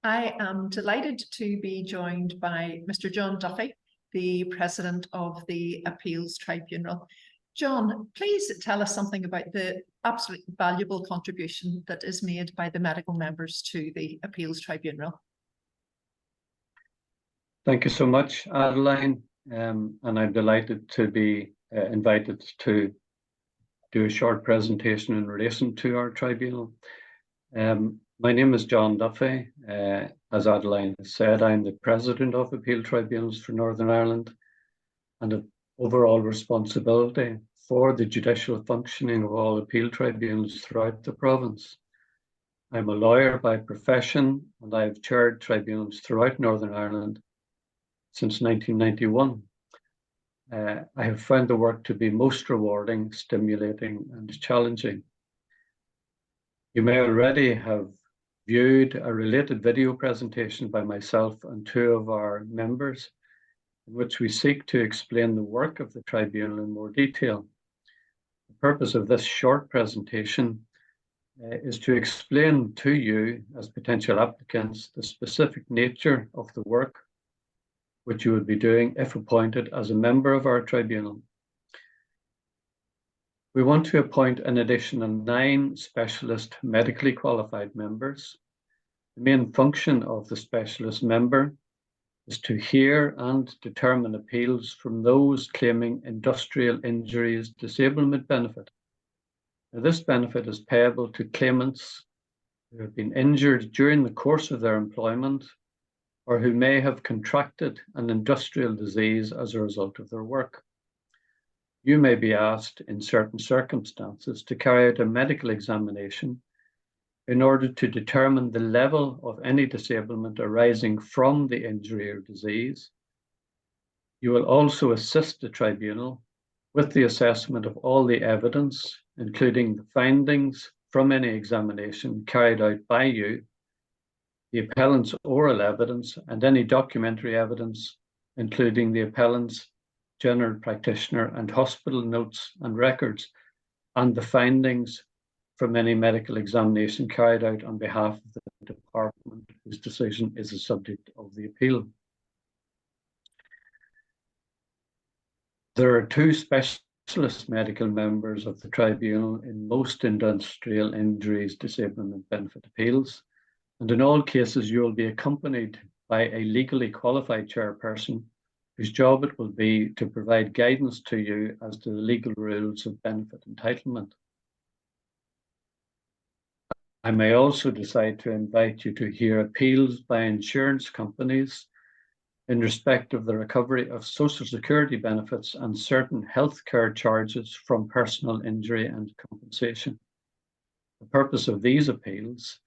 I am delighted to be joined by Mr. John Duffy, the President of the Appeals Tribunal. John, please tell us something about the absolutely valuable contribution that is made by the medical members to the Appeals Tribunal. Thank you so much, Adeline, and I'm delighted to be invited to do a short presentation in relation to our tribunal. My name is John Duffy. As Adeline has said, I'm the President of Appeal Tribunals for Northern Ireland and have overall responsibility for the judicial functioning of all appeal tribunals throughout the province. I'm a lawyer by profession and I have chaired tribunals throughout Northern Ireland since 1991. I have found the work to be most rewarding, stimulating and challenging. You may already have viewed a related video presentation by myself and two of our members, in which we seek to explain the work of the tribunal in more detail. The purpose of this short presentation is to explain to you, as potential applicants, the specific nature of the work which you would be doing if appointed as a member of our tribunal. We want to appoint an additional 9 specialist medically qualified members. The main function of the specialist member is to hear and determine appeals from those claiming industrial injuries disablement benefit. Now, this benefit is payable to claimants who have been injured during the course of their employment or who may have contracted an industrial disease as a result of their work. You may be asked in certain circumstances to carry out a medical examination in order to determine the level of any disablement arising from the injury or disease. You will also assist the tribunal with the assessment of all the evidence, including the findings from any examination carried out by you, the appellant's oral evidence, and any documentary evidence, including the appellant's general practitioner and hospital notes and records, and the findings from any medical examination carried out on behalf of the department whose decision is the subject of the appeal. There are 2 specialist medical members of the tribunal in most industrial injuries disablement benefit appeals, and in all cases you will be accompanied by a legally qualified chairperson whose job it will be to provide guidance to you as to the legal rules of benefit entitlement. I may also decide to invite you to hear appeals by insurance companies in respect of the recovery of Social Security benefits and certain healthcare charges from personal injury and compensation. The purpose of these appeals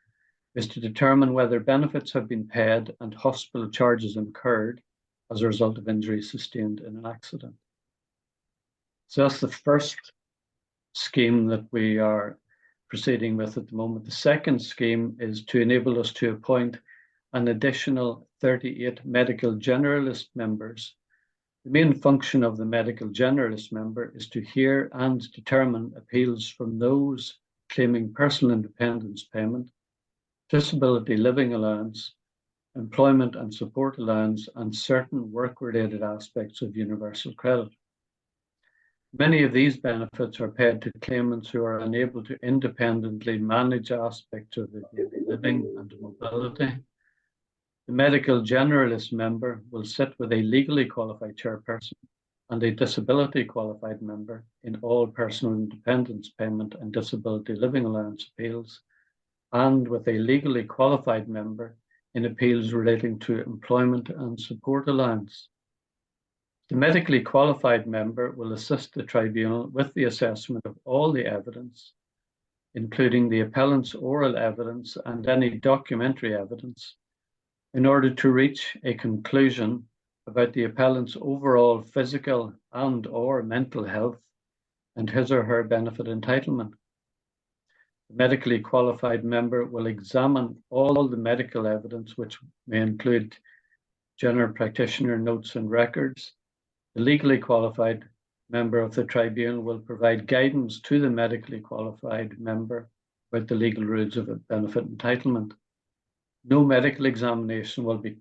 is to determine whether benefits have been paid and hospital charges incurred as a result of injuries sustained in an accident. So that's the first scheme that we are proceeding with at the moment. The second scheme is to enable us to appoint an additional 38 medical generalist members. The main function of the medical generalist member is to hear and determine appeals from those claiming personal independence payment, disability living allowance, employment and support allowance, and certain work-related aspects of universal credit. Many of these benefits are paid to claimants who are unable to independently manage aspects of their daily living and mobility. The medical generalist member will sit with a legally qualified chairperson and a disability qualified member in all personal independence payment and disability living allowance appeals, and with a legally qualified member in appeals relating to employment and support allowance. The medically qualified member will assist the tribunal with the assessment of all the evidence, including the appellant's oral evidence and any documentary evidence, in order to reach a conclusion about the appellant's overall physical and/or mental health and his or her benefit entitlement. The medically qualified member will examine all the medical evidence, which may include general practitioner notes and records. The legally qualified member of the tribunal will provide guidance to the medically qualified member about the legal rules of benefit entitlement. No medical examination will be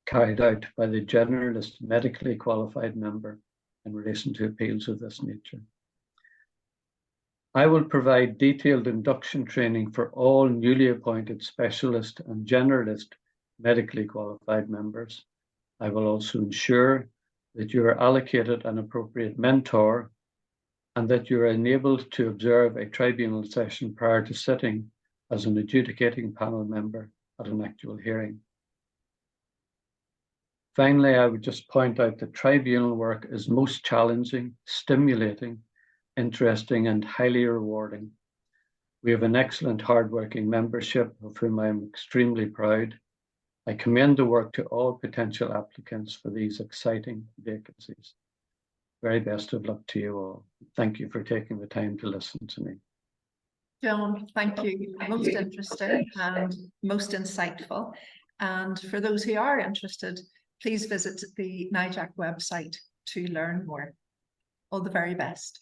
carried out by the generalist medically qualified member in relation to appeals of this nature. I will provide detailed induction training for all newly appointed specialist and generalist medically qualified members. I will also ensure that you are allocated an appropriate mentor and that you are enabled to observe a tribunal session prior to sitting as an adjudicating panel member at an actual hearing. Finally, I would just point out that tribunal work is most challenging, stimulating, interesting, and highly rewarding. We have an excellent, hardworking membership of whom I am extremely proud. I commend the work to all potential applicants for these exciting vacancies. Very best of luck to you all. Thank you for taking the time to listen to me. John, thank you. Most interesting and most insightful. And for those who are interested, please visit the NIJAC website to learn more. All the very best.